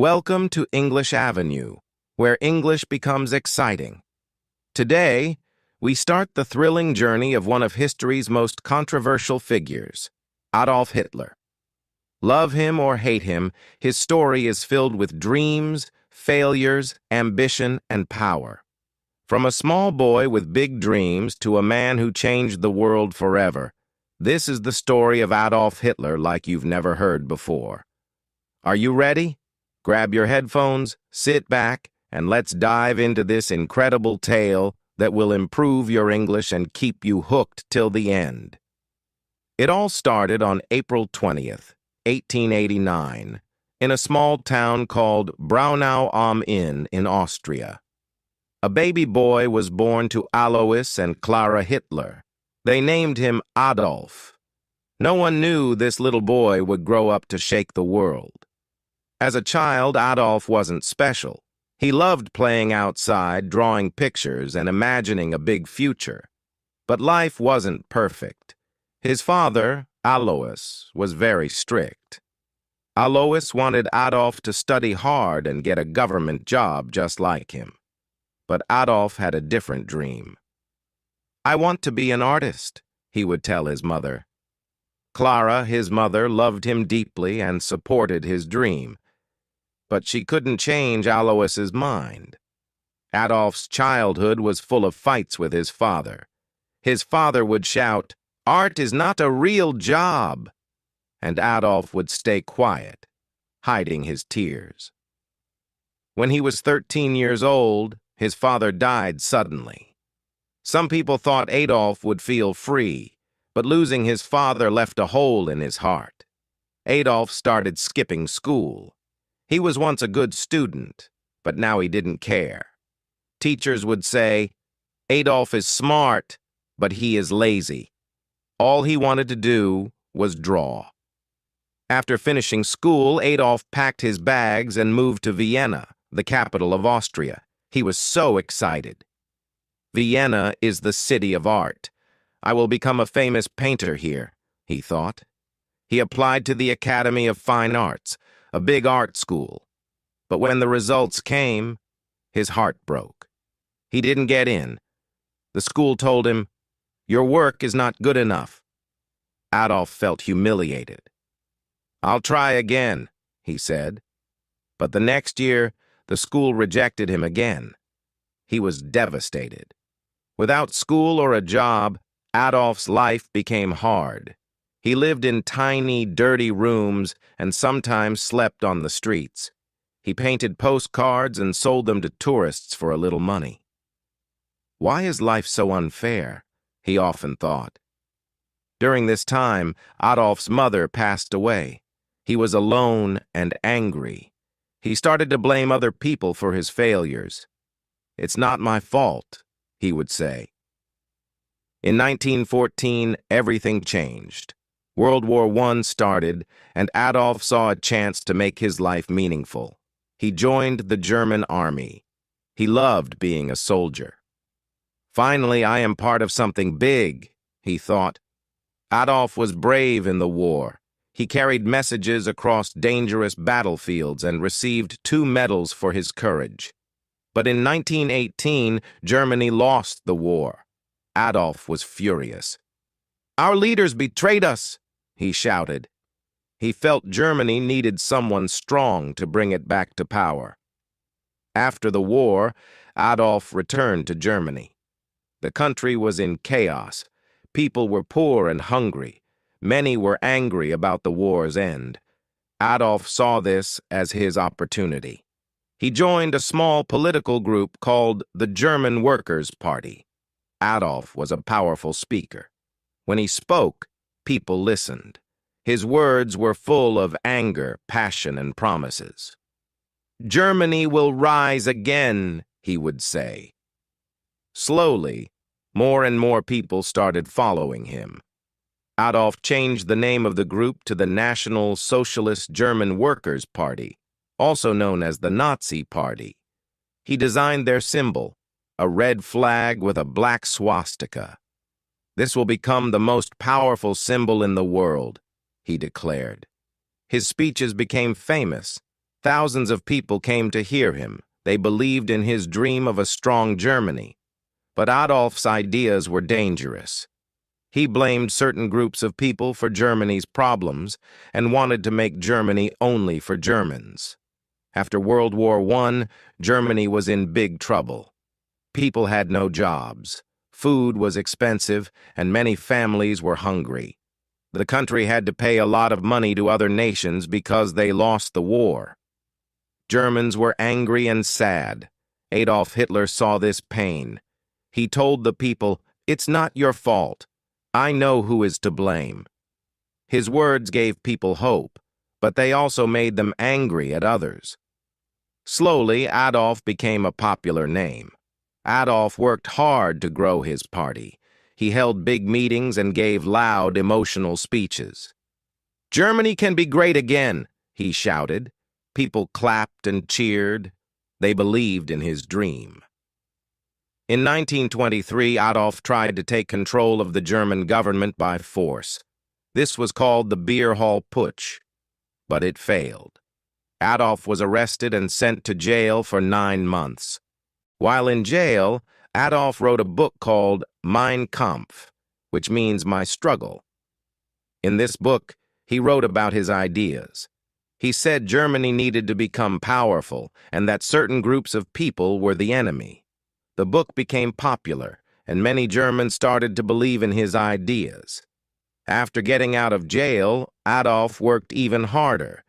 Welcome to English Avenue, where English becomes exciting. Today, we start the thrilling journey of one of history's most controversial figures, Adolf Hitler. Love him or hate him, his story is filled with dreams, failures, ambition, and power. From a small boy with big dreams to a man who changed the world forever, this is the story of Adolf Hitler like you've never heard before. Are you ready? Grab your headphones, sit back, and let's dive into this incredible tale that will improve your English and keep you hooked till the end. It all started on April 20th, 1889, in a small town called Braunau am Inn in Austria. A baby boy was born to Alois and Clara Hitler. They named him Adolf. No one knew this little boy would grow up to shake the world. As a child, Adolf wasn't special. He loved playing outside, drawing pictures, and imagining a big future. But life wasn't perfect. His father, Alois, was very strict. Alois wanted Adolf to study hard and get a government job just like him. But Adolf had a different dream. "I want to be an artist," he would tell his mother. Clara, his mother, loved him deeply and supported his dream. But she couldn't change Alois's mind. Adolf's childhood was full of fights with his father. His father would shout, "Art is not a real job," and Adolf would stay quiet, hiding his tears. When he was 13 years old, his father died suddenly. Some people thought Adolf would feel free, but losing his father left a hole in his heart. Adolf started skipping school. He was once a good student, but now he didn't care. Teachers would say, "Adolf is smart, but he is lazy." All he wanted to do was draw. After finishing school, Adolf packed his bags and moved to Vienna, the capital of Austria. He was so excited. "Vienna is the city of art. I will become a famous painter here," he thought. He applied to the Academy of Fine Arts, a big art school. But when the results came, his heart broke. He didn't get in. The school told him, "Your work is not good enough." Adolf felt humiliated. "I'll try again," he said. But the next year, the school rejected him again. He was devastated. Without school or a job, Adolf's life became hard. He lived in tiny, dirty rooms and sometimes slept on the streets. He painted postcards and sold them to tourists for a little money. Why is life so unfair? He often thought. During this time, Adolf's mother passed away. He was alone and angry. He started to blame other people for his failures. "It's not my fault," he would say. In 1914, everything changed. World War I started, and Adolf saw a chance to make his life meaningful. He joined the German army. He loved being a soldier. "Finally, I am part of something big," he thought. Adolf was brave in the war. He carried messages across dangerous battlefields and received 2 medals for his courage. But in 1918, Germany lost the war. Adolf was furious. "Our leaders betrayed us," he shouted. He felt Germany needed someone strong to bring it back to power. After the war, Adolf returned to Germany. The country was in chaos. People were poor and hungry. Many were angry about the war's end. Adolf saw this as his opportunity. He joined a small political group called the German Workers' Party. Adolf was a powerful speaker. When he spoke, people listened. His words were full of anger, passion, and promises. "Germany will rise again," he would say. Slowly, more and more people started following him. Adolf changed the name of the group to the National Socialist German Workers' Party, also known as the Nazi Party. He designed their symbol, a red flag with a black swastika. "This will become the most powerful symbol in the world," he declared. His speeches became famous. Thousands of people came to hear him. They believed in his dream of a strong Germany. But Adolf's ideas were dangerous. He blamed certain groups of people for Germany's problems and wanted to make Germany only for Germans. After World War I, Germany was in big trouble. People had no jobs. Food was expensive, and many families were hungry. The country had to pay a lot of money to other nations because they lost the war. Germans were angry and sad. Adolf Hitler saw this pain. He told the people, "It's not your fault. I know who is to blame." His words gave people hope, but they also made them angry at others. Slowly, Adolf became a popular name. Adolf worked hard to grow his party. He held big meetings and gave loud, emotional speeches. "Germany can be great again," he shouted. People clapped and cheered. They believed in his dream. In 1923, Adolf tried to take control of the German government by force. This was called the Beer Hall Putsch, but it failed. Adolf was arrested and sent to jail for 9 months. While in jail, Adolf wrote a book called Mein Kampf, which means My Struggle. In this book, he wrote about his ideas. He said Germany needed to become powerful and that certain groups of people were the enemy. The book became popular, and many Germans started to believe in his ideas. After getting out of jail, Adolf worked even harder.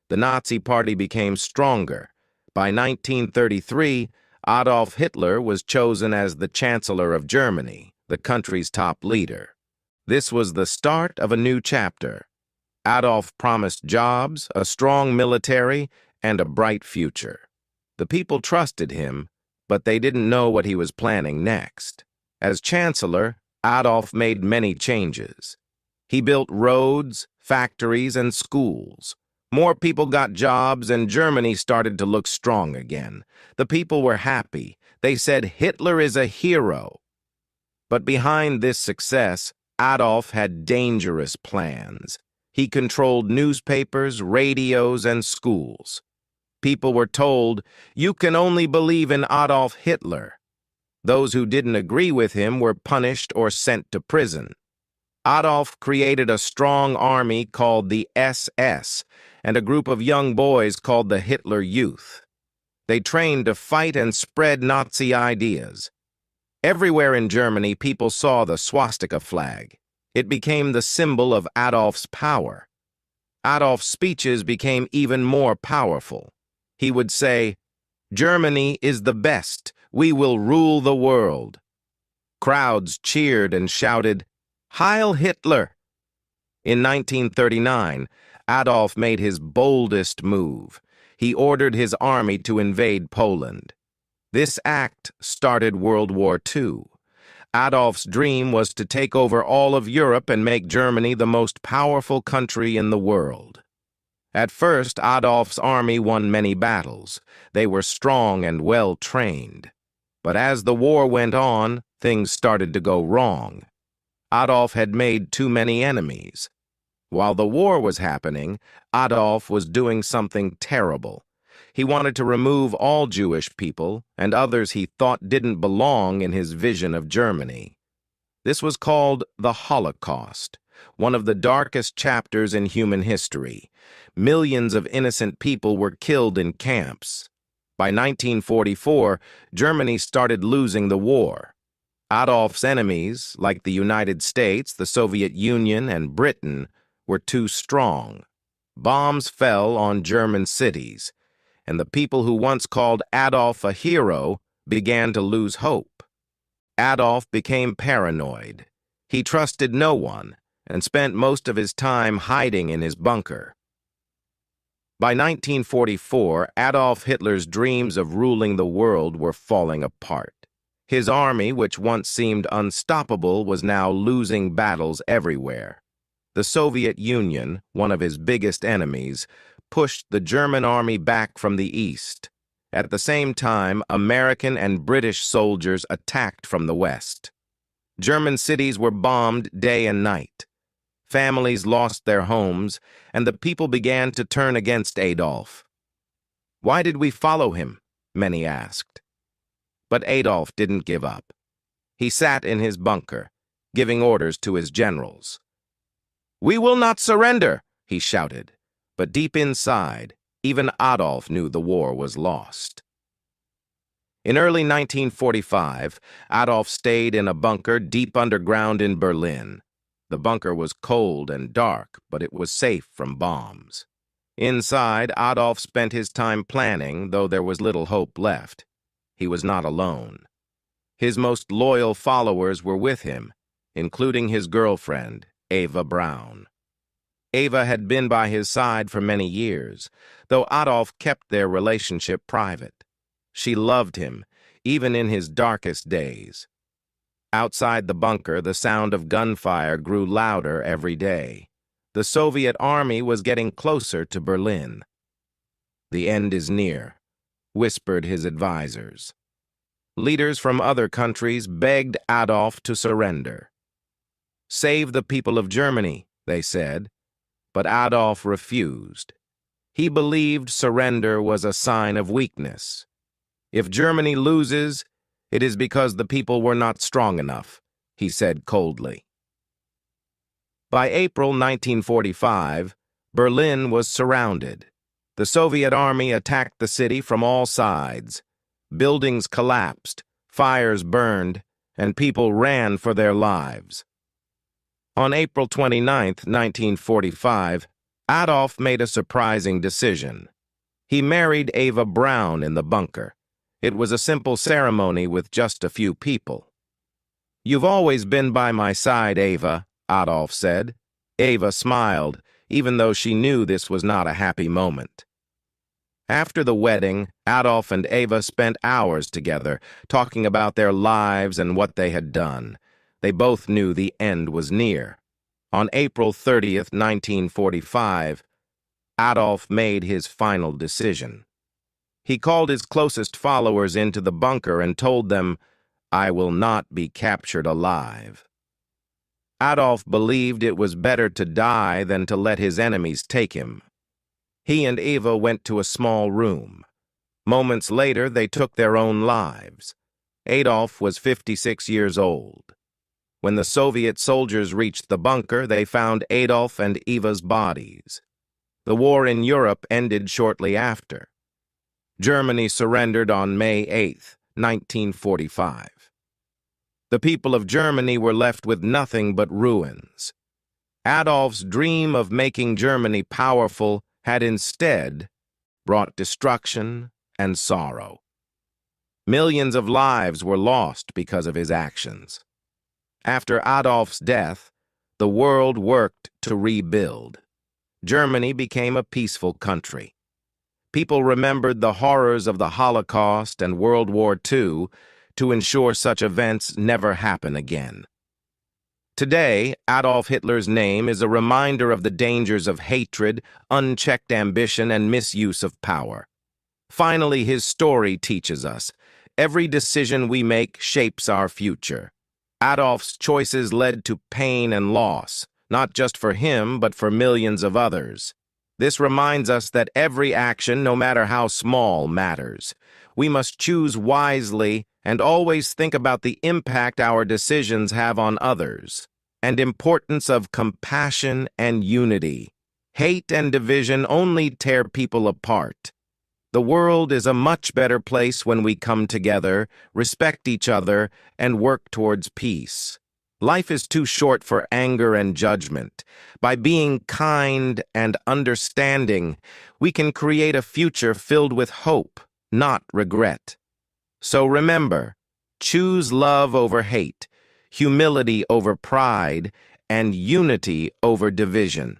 The Nazi Party became stronger. By 1933, Adolf Hitler was chosen as the Chancellor of Germany, the country's top leader. This was the start of a new chapter. Adolf promised jobs, a strong military, and a bright future. The people trusted him, but they didn't know what he was planning next. As Chancellor, Adolf made many changes. He built roads, factories, and schools. More people got jobs, and Germany started to look strong again. The people were happy. They said Hitler is a hero. But behind this success, Adolf had dangerous plans. He controlled newspapers, radios, and schools. People were told, "You can only believe in Adolf Hitler." Those who didn't agree with him were punished or sent to prison. Adolf created a strong army called the SS and a group of young boys called the Hitler Youth. They trained to fight and spread Nazi ideas. Everywhere in Germany, people saw the swastika flag. It became the symbol of Adolf's power. Adolf's speeches became even more powerful. He would say, "Germany is the best. We will rule the world." Crowds cheered and shouted, "Heil Hitler!" In 1939, Adolf made his boldest move. He ordered his army to invade Poland. This act started World War II. Adolf's dream was to take over all of Europe and make Germany the most powerful country in the world. At first, Adolf's army won many battles. They were strong and well-trained. But as the war went on, things started to go wrong. Adolf had made too many enemies. While the war was happening, Adolf was doing something terrible. He wanted to remove all Jewish people and others he thought didn't belong in his vision of Germany. This was called the Holocaust, one of the darkest chapters in human history. Millions of innocent people were killed in camps. By 1944, Germany started losing the war. Adolf's enemies, like the United States, the Soviet Union, and Britain, were too strong. Bombs fell on German cities, and the people who once called Adolf a hero began to lose hope. Adolf became paranoid. He trusted no one and spent most of his time hiding in his bunker. By 1944, Adolf Hitler's dreams of ruling the world were falling apart. His army, which once seemed unstoppable, was now losing battles everywhere. The Soviet Union, one of his biggest enemies, pushed the German army back from the east. At the same time, American and British soldiers attacked from the west. German cities were bombed day and night. Families lost their homes, and the people began to turn against Adolf. Why did we follow him? Many asked. But Adolf didn't give up. He sat in his bunker, giving orders to his generals. "We will not surrender," he shouted. But deep inside, even Adolf knew the war was lost. In early 1945, Adolf stayed in a bunker deep underground in Berlin. The bunker was cold and dark, but it was safe from bombs. Inside, Adolf spent his time planning, though there was little hope left. He was not alone. His most loyal followers were with him, including his girlfriend, Eva Braun. Eva had been by his side for many years, though Adolf kept their relationship private. She loved him, even in his darkest days. Outside the bunker, the sound of gunfire grew louder every day. The Soviet army was getting closer to Berlin. "The end is near," whispered his advisors. Leaders from other countries begged Adolf to surrender. "Save the people of Germany," they said, but Adolf refused. He believed surrender was a sign of weakness. "If Germany loses, it is because the people were not strong enough," he said coldly. By April 1945, Berlin was surrounded. The Soviet army attacked the city from all sides. Buildings collapsed, fires burned, and people ran for their lives. On April 29, 1945, Adolf made a surprising decision. He married Eva Braun in the bunker. It was a simple ceremony with just a few people. "You've always been by my side, Eva," Adolf said. Eva smiled, even though she knew this was not a happy moment. After the wedding, Adolf and Eva spent hours together, talking about their lives and what they had done. They both knew the end was near. On April 30th, 1945, Adolf made his final decision. He called his closest followers into the bunker and told them, "I will not be captured alive." Adolf believed it was better to die than to let his enemies take him. He and Eva went to a small room. Moments later, they took their own lives. Adolf was 56 years old. When the Soviet soldiers reached the bunker, they found Adolf and Eva's bodies. The war in Europe ended shortly after. Germany surrendered on May 8, 1945. The people of Germany were left with nothing but ruins. Adolf's dream of making Germany powerful had instead brought destruction and sorrow. Millions of lives were lost because of his actions. After Adolf's death, the world worked to rebuild. Germany became a peaceful country. People remembered the horrors of the Holocaust and World War II to ensure such events never happen again. Today, Adolf Hitler's name is a reminder of the dangers of hatred, unchecked ambition, and misuse of power. Finally, his story teaches us, every decision we make shapes our future. Adolf's choices led to pain and loss, not just for him, but for millions of others. This reminds us that every action, no matter how small, matters. We must choose wisely and always think about the impact our decisions have on others, and importance of compassion and unity. Hate and division only tear people apart. The world is a much better place when we come together, respect each other, and work towards peace. Life is too short for anger and judgment. By being kind and understanding, we can create a future filled with hope, not regret. So remember, choose love over hate, humility over pride, and unity over division.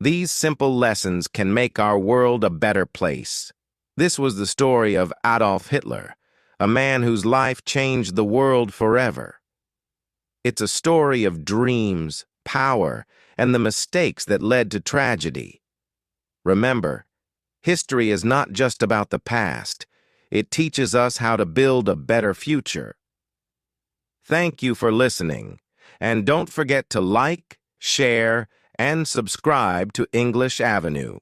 These simple lessons can make our world a better place. This was the story of Adolf Hitler, a man whose life changed the world forever. It's a story of dreams, power, and the mistakes that led to tragedy. Remember, history is not just about the past. It teaches us how to build a better future. Thank you for listening, and don't forget to like, share, and subscribe to English Avenue.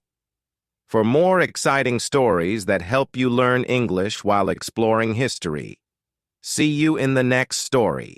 for more exciting stories that help you learn English while exploring history. See you in the next story.